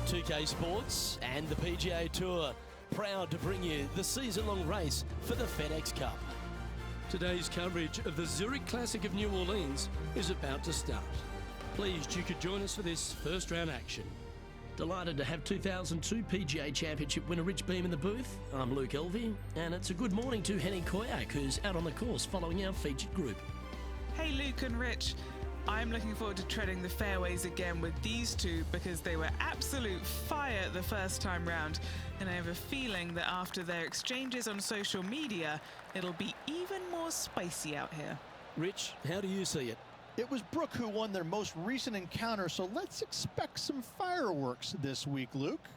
2K Sports and the PGA Tour, proud to bring you the season-long race for the FedEx Cup. Today's coverage of the Zurich Classic of New Orleans is about to start. Pleased you could join us for this first round action. Delighted to have 2002 PGA Championship winner Rich Beem in the booth. I'm Luke Elvey, and it's a good morning to Henning Koyak, who's out on the course following our featured group. Hey Luke and Rich, I'm looking forward to treading the fairways again with these two because they were absolute fire the first time round, and I have a feeling that after their exchanges on social media, it'll be even more spicy out here. Rich, how do you see it? It was Brooke who won their most recent encounter, so let's expect some fireworks this week, Luke.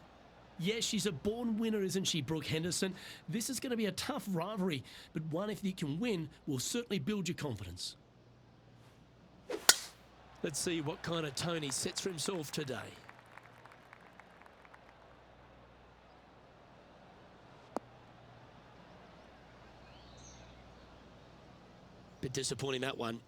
Yes, she's a born winner, isn't she, Brooke Henderson? This is going to be a tough rivalry, but one if you can win will certainly build your confidence. Let's see what kind of tone he sets for himself today. Bit disappointing, that one.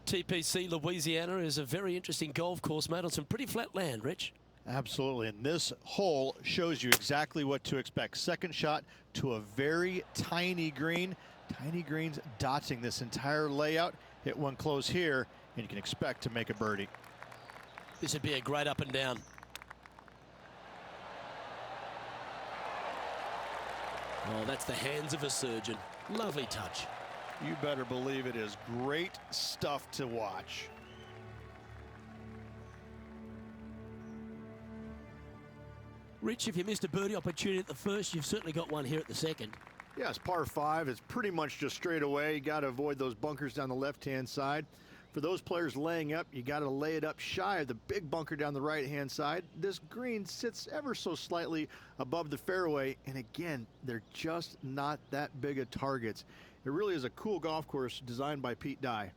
TPC Louisiana is a very interesting golf course made on some pretty flat land, Rich. Absolutely, and this hole shows you exactly what to expect. Second shot to a very tiny green. Tiny greens dotting this entire layout. Hit one close here, and you can expect to make a birdie. This would be a great up and down. Oh, that's the hands of a surgeon. Lovely touch. You better believe it is great stuff to watch. Rich, if you missed a birdie opportunity at the first, you've certainly got one here at the second. Yeah, it's par 5. It's pretty much just straight away. You got to avoid those bunkers down the left-hand side. For those players laying up, you got to lay it up shy of the big bunker down the right-hand side. This green sits ever so slightly above the fairway, and again, they're just not that big of targets. It really is a cool golf course designed by Pete Dye.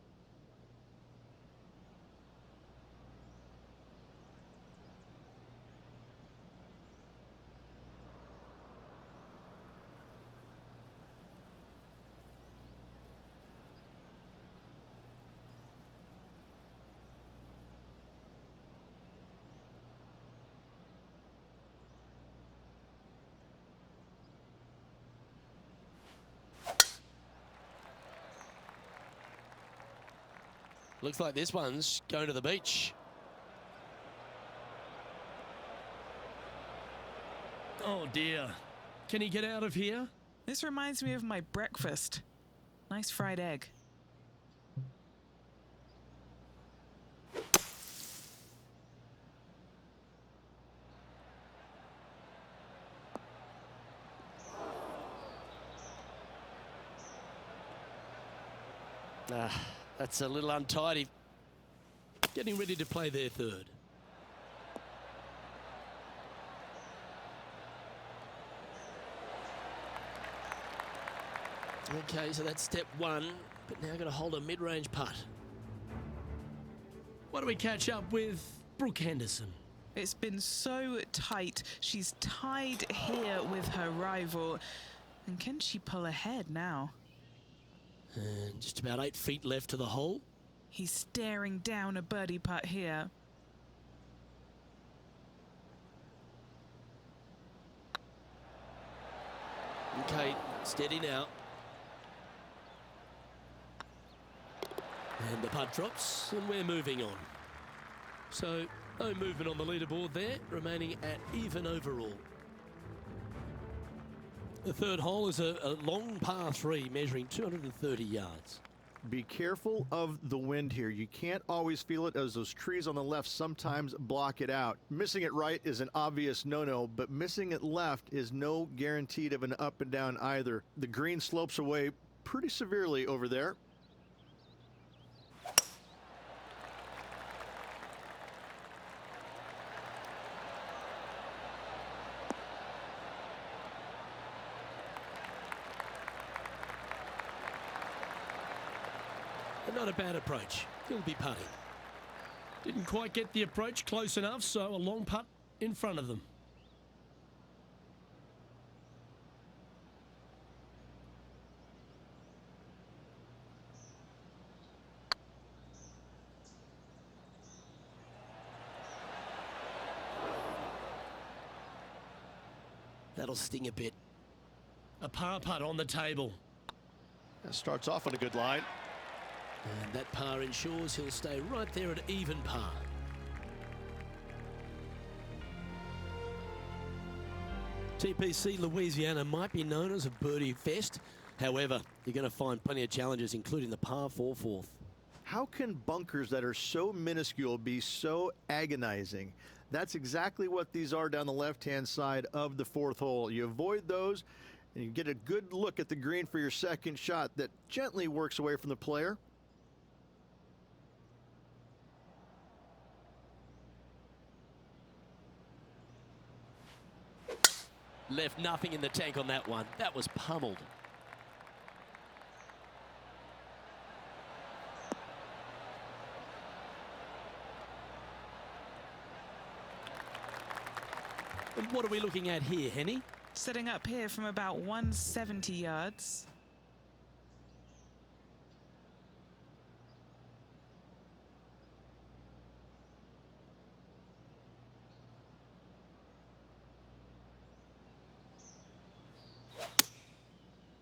Looks like this one's going to the beach. Oh dear. Can he get out of here? This reminds me of my breakfast. Nice fried egg. That's a little untidy. Getting ready to play their third. Okay, so that's step one, but now got to hold a mid-range putt. What do we catch up with Brooke Henderson? It's been so tight. She's tied here with her rival. And can she pull ahead now? And just about 8 feet left to the hole. He's staring down a birdie putt here. Okay, steady now. And the putt drops, and we're moving on. So, no movement on the leaderboard there, remaining at even overall. The third hole is a long par 3 measuring 230 yards. Be careful of the wind here. You can't always feel it as those trees on the left sometimes block it out. Missing it right is an obvious no-no, but missing it left is no guaranteed of an up and down either. The green slopes away pretty severely over there. Not a bad approach. He'll be putting. Didn't quite get the approach close enough, so a long putt in front of them. That'll sting a bit. A par putt on the table. That starts off on a good line. And that par ensures he'll stay right there at even par. TPC Louisiana might be known as a birdie fest. However, you're going to find plenty of challenges, including the par 4 fourth. How can bunkers that are so minuscule be so agonizing? That's exactly what these are down the left-hand side of the fourth hole. You avoid those, and you get a good look at the green for your second shot that gently works away from the player. Left nothing in the tank on that one. That was pummeled. And what are we looking at here, Henny? Setting up here from about 170 yards.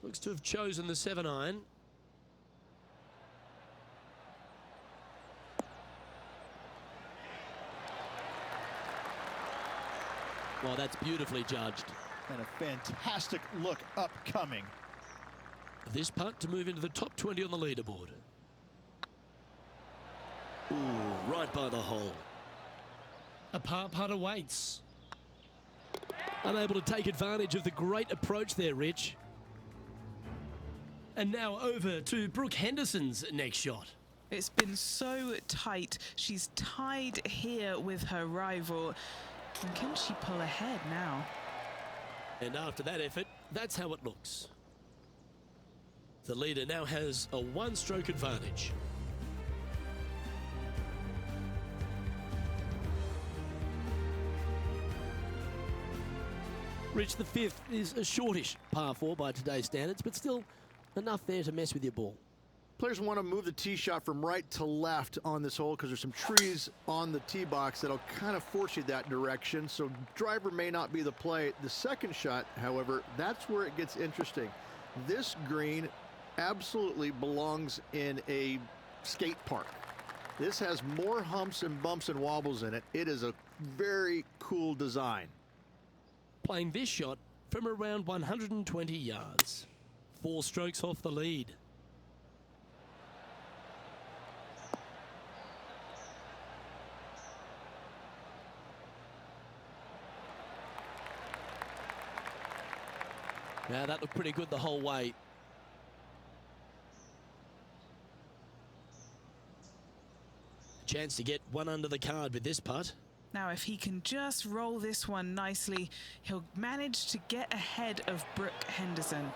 Looks to have chosen the 7-iron. Well, that's beautifully judged. And a fantastic look upcoming. This putt to move into the top 20 on the leaderboard. Ooh, right by the hole. A par putt awaits. Unable to take advantage of the great approach there, Rich. And now over to Brooke Henderson's next shot. It's been so tight. She's tied here with her rival. And can she pull ahead now? And after that effort, that's how it looks. The leader now has a one-stroke advantage. Rich, the fifth is a shortish par 4 by today's standards, but still enough there to mess with your ball. Players want to move the tee shot from right to left on this hole because there's some trees on the tee box that'll kind of force you that direction. So driver may not be the play. The second shot, however, that's where it gets interesting. This green absolutely belongs in a skate park. This has more humps and bumps and wobbles in it. It is a very cool design. Playing this shot from around 120 yards. 4 strokes off the lead. Now that looked pretty good the whole way. Chance to get one under the card with this putt. Now, if he can just roll this one nicely, he'll manage to get ahead of Brooke Henderson.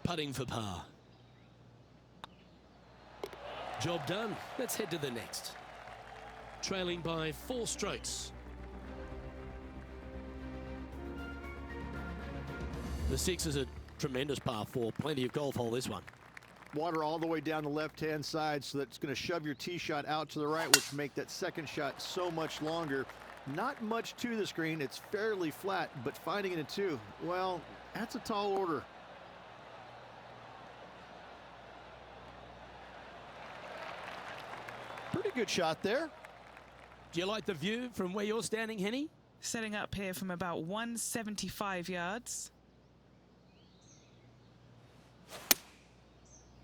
Putting for par. Job done. Let's head to the next. Trailing by 4 strokes. The 6 is a tremendous par 4. Plenty of golf hole, this one. Water all the way down the left-hand side, so that's going to shove your tee shot out to the right, which make that second shot so much longer. Not much to the screen. It's fairly flat, but finding it in 2, well, that's a tall order. Pretty good shot there. Do you like the view from where you're standing, Henny? Setting up here from about 175 yards.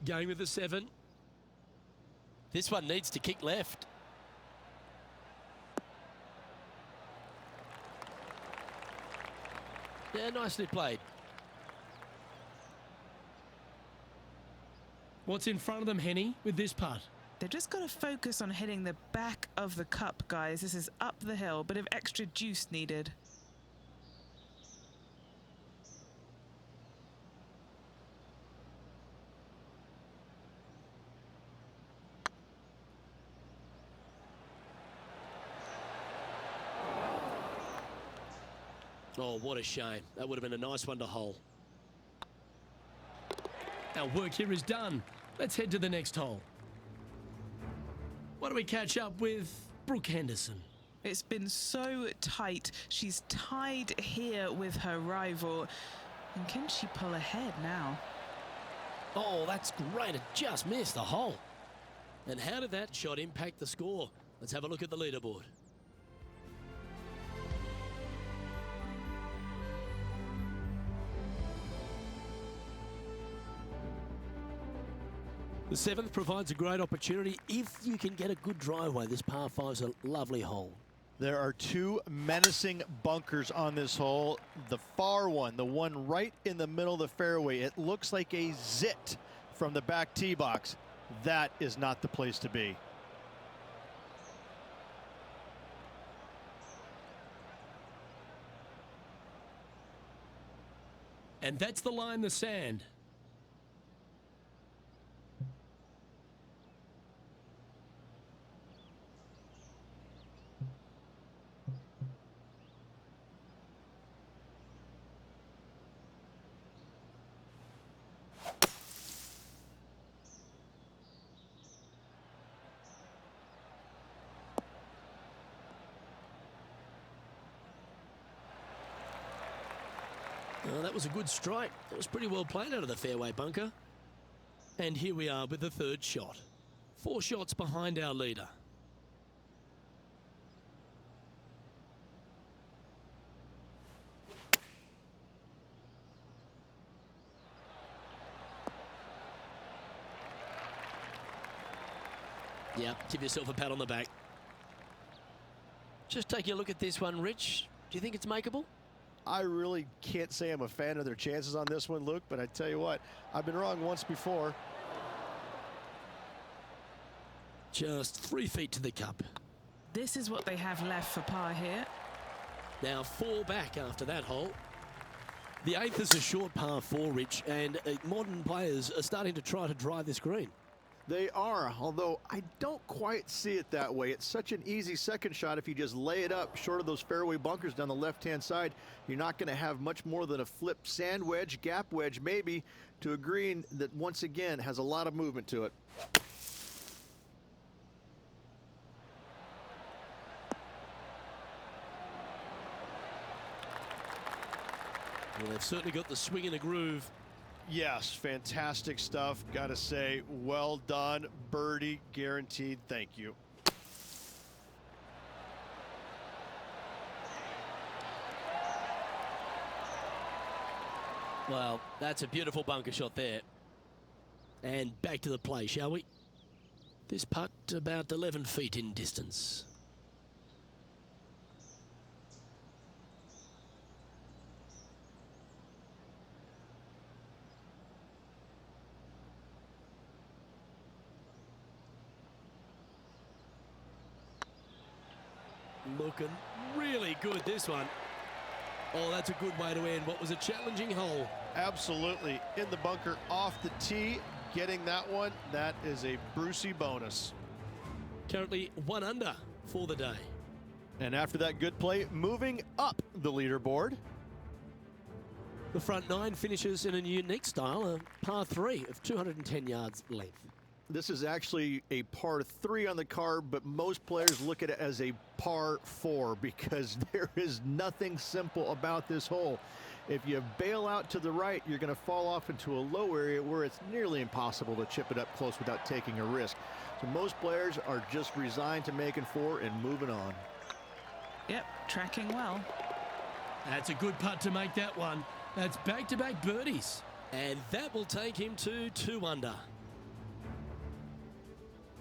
Going with the 7. This one needs to kick left. Yeah, nicely played. What's in front of them, Henny, with this putt? They've just got to focus on hitting the back of the cup, guys. This is up the hill, bit of extra juice needed. Oh, what a shame. That would have been a nice one to hole. Our work here is done. Let's head to the next hole. Why don't we catch up with Brooke Henderson? It's been so tight. She's tied here with her rival. And can she pull ahead now? Oh, that's great. It just missed the hole. And how did that shot impact the score? Let's have a look at the leaderboard. The 7th provides a great opportunity if you can get a good driveway. This par 5's a lovely hole. There are two menacing bunkers on this hole. The far one, the one right in the middle of the fairway, it looks like a zit from the back tee box. That is not the place to be. And that's the line, the sand. Oh, that was a good strike. That was pretty well played out of the fairway bunker. And here we are with the 3rd shot. 4 shots behind our leader. Yeah, give yourself a pat on the back. Just taking a look at this one, Rich. Do you think it's makeable? I really can't say I'm a fan of their chances on this one, Luke, but I tell you what, I've been wrong once before. Just 3 feet to the cup. This is what they have left for par here. Now 4 back after that hole. The 8th is a short par 4, Rich, and modern players are starting to try to drive this green. They are, although I don't quite see it that way. It's such an easy second shot if you just lay it up short of those fairway bunkers down the left-hand side. You're not going to have much more than a flip sand wedge, gap wedge maybe, to a green that once again has a lot of movement to it. Well, they've certainly got the swing and the groove. Yes, fantastic stuff. Gotta say, well done. Birdie guaranteed. Thank you. Well, that's a beautiful bunker shot there. And back to the play, shall we? This putt about 11 feet in distance. Looking really good, this one. Oh, that's a good way to end what was a challenging hole. Absolutely. In the bunker off the tee, getting that one, that is a Brucey bonus. Currently 1 under for the day. And after that good play, moving up the leaderboard. The front 9 finishes in a unique style, a par 3 of 210 yards length. This is actually a par 3 on the card, but most players look at it as a par 4 because there is nothing simple about this hole. If you bail out to the right, you're going to fall off into a low area where it's nearly impossible to chip it up close without taking a risk. So most players are just resigned to making 4 and moving on. Yep, tracking well. That's a good putt to make that one. That's back-to-back birdies. And that will take him to 2 under.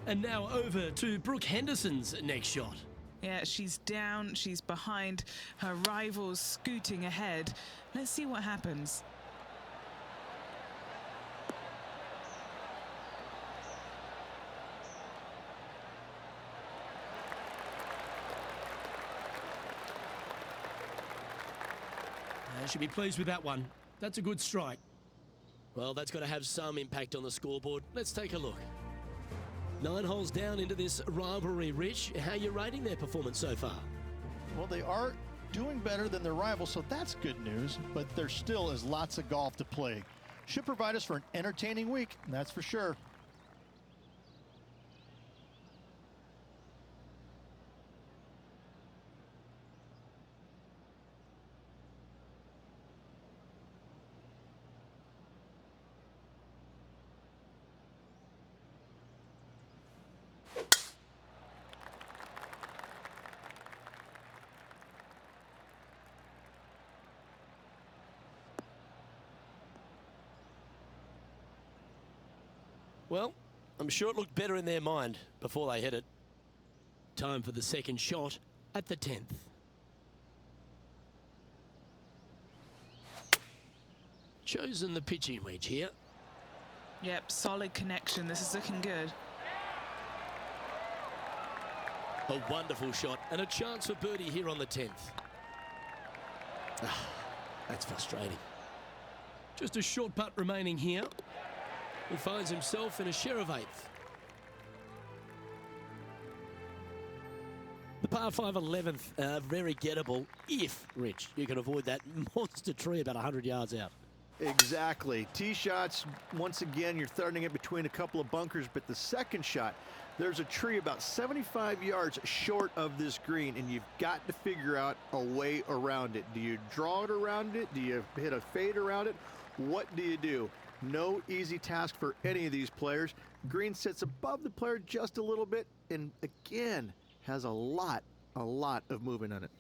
And now over to Brooke Henderson's next shot. Yeah, she's down, she's behind, her rival's scooting ahead. Let's see what happens. Should be pleased with that one. That's a good strike. Well, that's got to have some impact on the scoreboard. Let's take a look. 9 holes down into this rivalry, Rich. How are you rating their performance so far? Well, they are doing better than their rivals, so that's good news, but there still is lots of golf to play. Should provide us for an entertaining week, that's for sure. Well, I'm sure it looked better in their mind before they hit it. Time for the second shot at the 10th. Chosen the pitching wedge here. Yep, solid connection. This is looking good. A wonderful shot and a chance for birdie here on the 10th. That's frustrating. Just a short putt remaining here. He finds himself in a share of 8th. The par 5 11th, very gettable if, Rich, you can avoid that monster tree about 100 yards out. Exactly. Tee shots, once again, you're threading it between a couple of bunkers, but the second shot, there's a tree about 75 yards short of this green, and you've got to figure out a way around it. Do you draw it around it? Do you hit a fade around it? What do you do? No easy task for any of these players. Green sits above the player just a little bit, and again, has a lot of movement on it.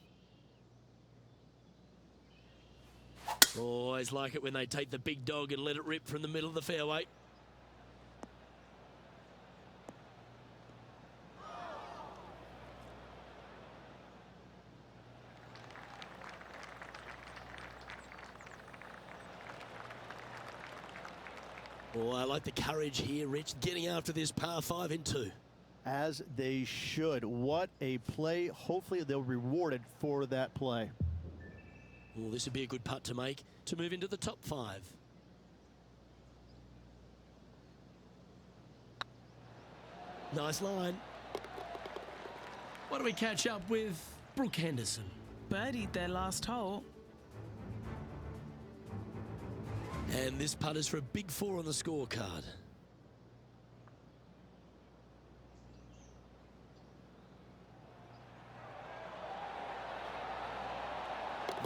Always like it when they take the big dog and let it rip from the middle of the fairway. Oh, I like the courage here, Rich, getting after this par 5 in 2. As they should. What a play. Hopefully they'll be rewarded for that play. Well, this would be a good putt to make to move into the top 5. Nice line. Why don't we catch up with Brooke Henderson? Birdied their last hole. And this putt is for a big 4 on the scorecard.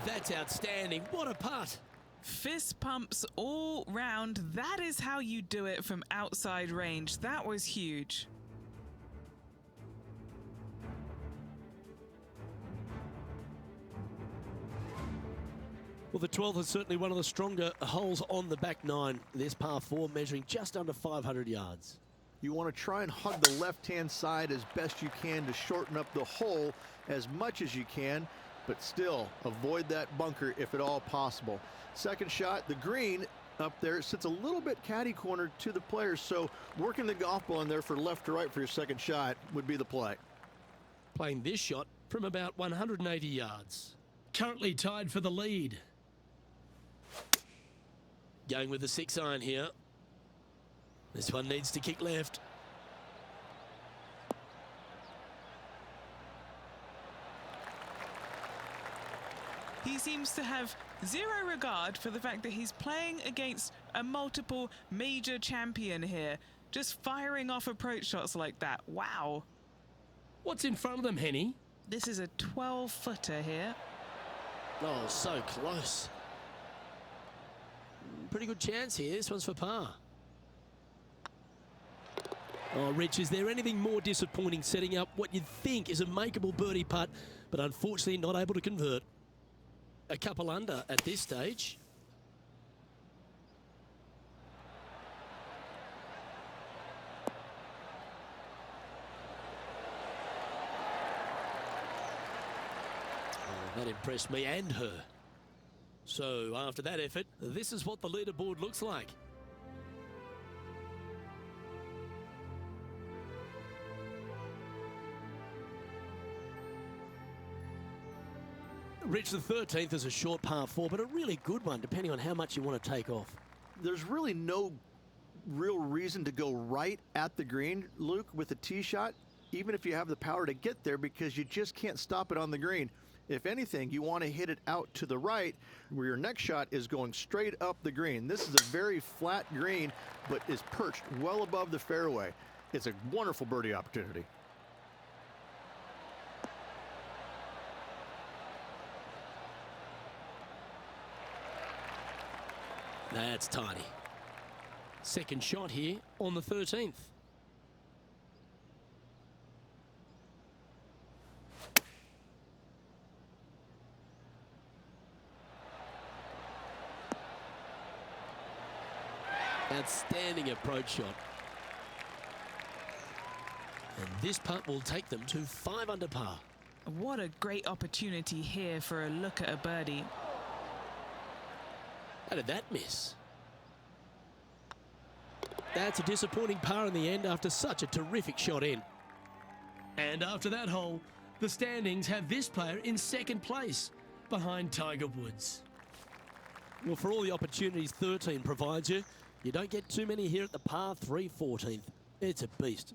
That's outstanding. What a putt. Fist pumps all round. That is how you do it from outside range. That was huge. Well, the 12th is certainly one of the stronger holes on the back 9. This par 4 measuring just under 500 yards. You want to try and hug the left-hand side as best you can to shorten up the hole as much as you can, but still avoid that bunker if at all possible. Second shot, the green up there sits a little bit caddy cornered to the players, so working the golf ball in there for left to right for your second shot would be the play. Playing this shot from about 180 yards. Currently tied for the lead. Going with the 6-iron here. This one needs to kick left. He seems to have zero regard for the fact that he's playing against a multiple major champion here. Just firing off approach shots like that. Wow. What's in front of them, Henny? This is a 12-footer here. Oh, so close. Pretty good chance here. This one's for par. Oh, Rich, is there anything more disappointing setting up what you'd think is a makeable birdie putt, but unfortunately not able to convert? A couple under at this stage. Oh, that impressed me and her. So after that effort, this is what the leaderboard looks like. Rich, the 13th is a short par 4, but a really good one, depending on how much you want to take off. There's really no real reason to go right at the green, Luke, with a tee shot, even if you have the power to get there, because you just can't stop it on the green. If anything, you want to hit it out to the right, where your next shot is going straight up the green. This is a very flat green, but is perched well above the fairway. It's a wonderful birdie opportunity. That's tiny. Second shot here on the 13th. Outstanding approach shot. And this putt will take them to 5 under par. What a great opportunity here for a look at a birdie. How did that miss? That's a disappointing par in the end after such a terrific shot in. And after that hole, the standings have this player in second place behind Tiger Woods. Well, for all the opportunities 13 provides you, you don't get too many here at the par 3 14th. It's a beast.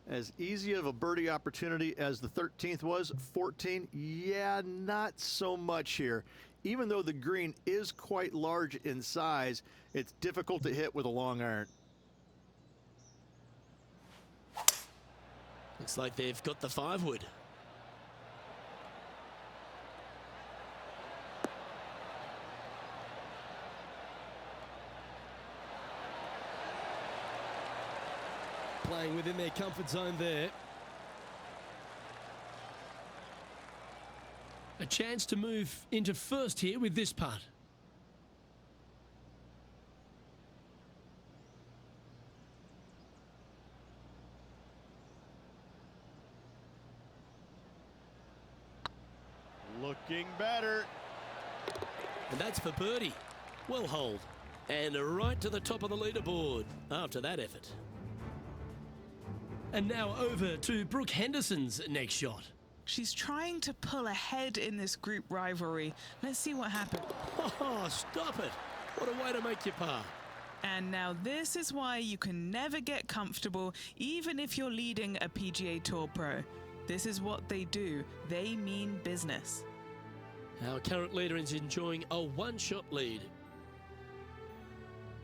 As easy of a birdie opportunity as the 13th was, 14, yeah, not so much here. Even though the green is quite large in size, it's difficult to hit with a long iron. Looks like they've got the 5-wood. Playing within their comfort zone there. A chance to move into first here with this putt. Looking better. And that's for birdie. Well holed. And right to the top of the leaderboard after that effort. And now over to Brooke Henderson's next shot. She's trying to pull ahead in this group rivalry. Let's see what happens. Oh, stop it. What a way to make your par. And now this is why you can never get comfortable, even if you're leading a PGA Tour pro. This is what they do. They mean business. Our current leader is enjoying a 1-shot lead.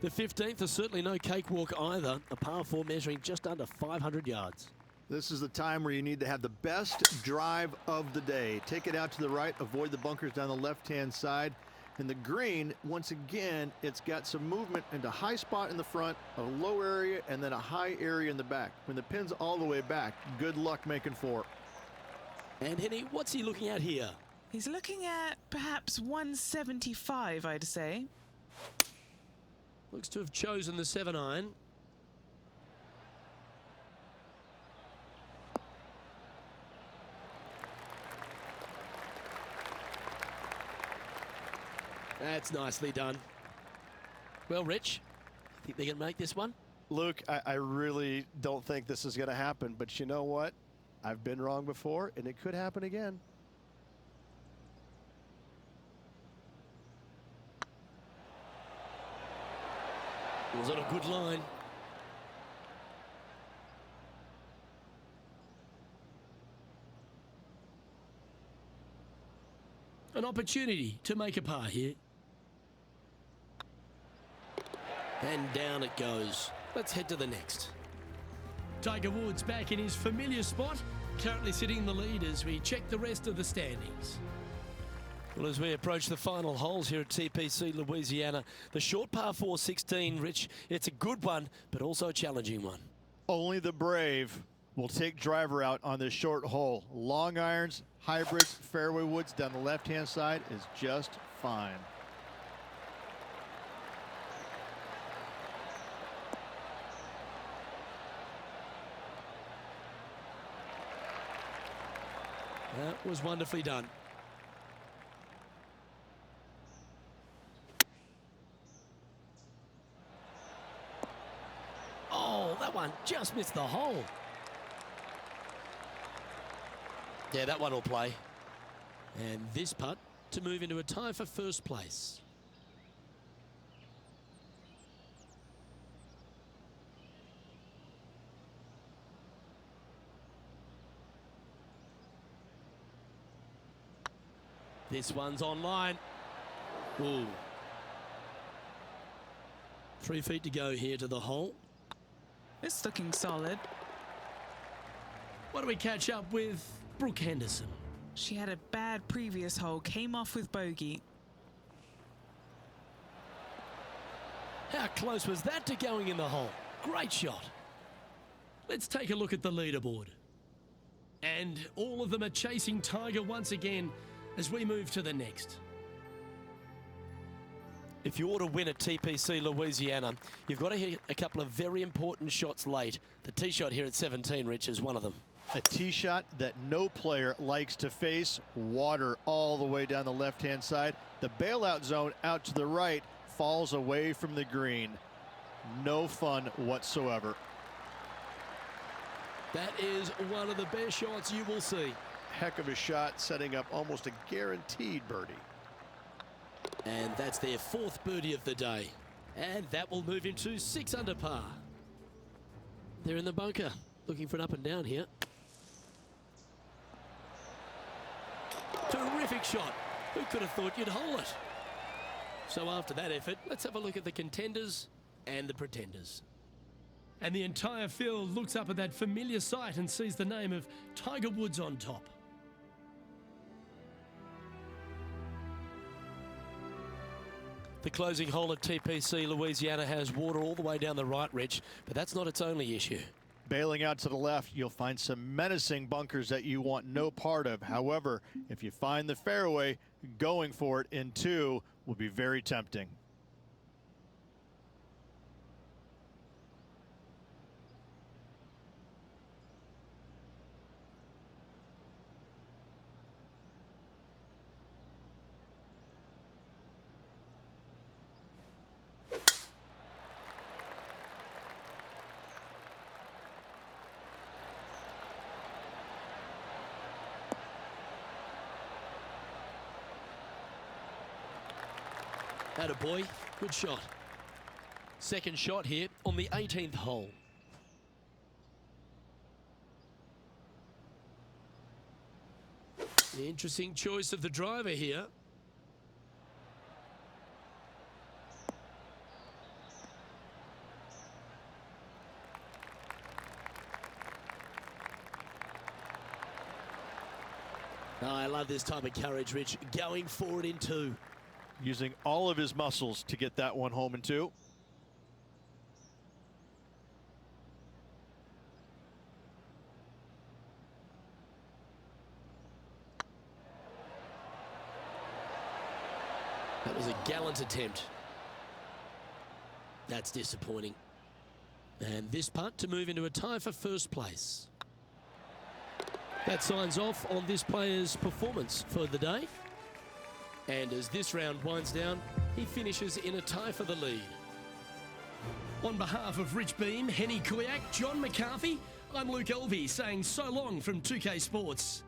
The 15th is certainly no cakewalk either. A par 4 measuring just under 500 yards. This is the time where you need to have the best drive of the day. Take it out to the right, avoid the bunkers down the left-hand side. And the green, once again, it's got some movement into high spot in the front, a low area, and then a high area in the back. When the pin's all the way back, good luck making 4. And Henny, what's he looking at here? He's looking at perhaps 175, I'd say. Looks to have chosen the 7-iron. That's nicely done. Well, Rich, think they can make this one? Luke, I really don't think this is going to happen, but you know what? I've been wrong before, and it could happen again. It was on a good line. An opportunity to make a par here. And down it goes. Let's head to the next. Tiger Woods back in his familiar spot, currently sitting in the lead as we check the rest of the standings. Well, as we approach the final holes here at TPC Louisiana, the short par 4 16, Rich, it's a good one, but also a challenging one. Only the brave will take driver out on this short hole. Long irons, hybrids, fairway woods down the left-hand side is just fine. That was wonderfully done. Oh, that one just missed the hole. Yeah, that one will play. And this putt to move into a tie for first place. This one's online. Ooh. 3 feet to go here to the hole. It's looking solid. What do we catch up with Brooke Henderson? She had a bad previous hole, came off with bogey. How close was that to going in the hole? Great shot. Let's take a look at the leaderboard. And all of them are chasing Tiger once again as we move to the next. If you ought to win at TPC Louisiana, you've got to hit a couple of very important shots late. The tee shot here at 17, Rich, is one of them. A tee shot that no player likes to face. Water all the way down the left-hand side. The bailout zone out to the right falls away from the green. No fun whatsoever. That is one of the best shots you will see. Heck of a shot, setting up almost a guaranteed birdie. And that's their fourth birdie of the day. And that will move him to 6 under par. They're in the bunker, looking for an up and down here. Terrific shot. Who could have thought you'd hole it? So after that effort, let's have a look at the contenders and the pretenders. And the entire field looks up at that familiar sight and sees the name of Tiger Woods on top. The closing hole at TPC Louisiana has water all the way down the right, Rich, but that's not its only issue. Bailing out to the left, you'll find some menacing bunkers that you want no part of. However, if you find the fairway, going for it in 2 will be very tempting. Attaboy, good shot. Second shot here on the 18th hole. The interesting choice of the driver here. Oh, I love this type of courage, Rich. Going forward in 2. Using all of his muscles to get that one home in 2. That was a gallant attempt. That's disappointing. And this putt to move into a tie for first place. That signs off on this player's performance for the day. And as this round winds down, he finishes in a tie for the lead. On behalf of Rich Beam, Henny Kuyak, John McCarthy, I'm Luke Elvey saying so long from 2K Sports.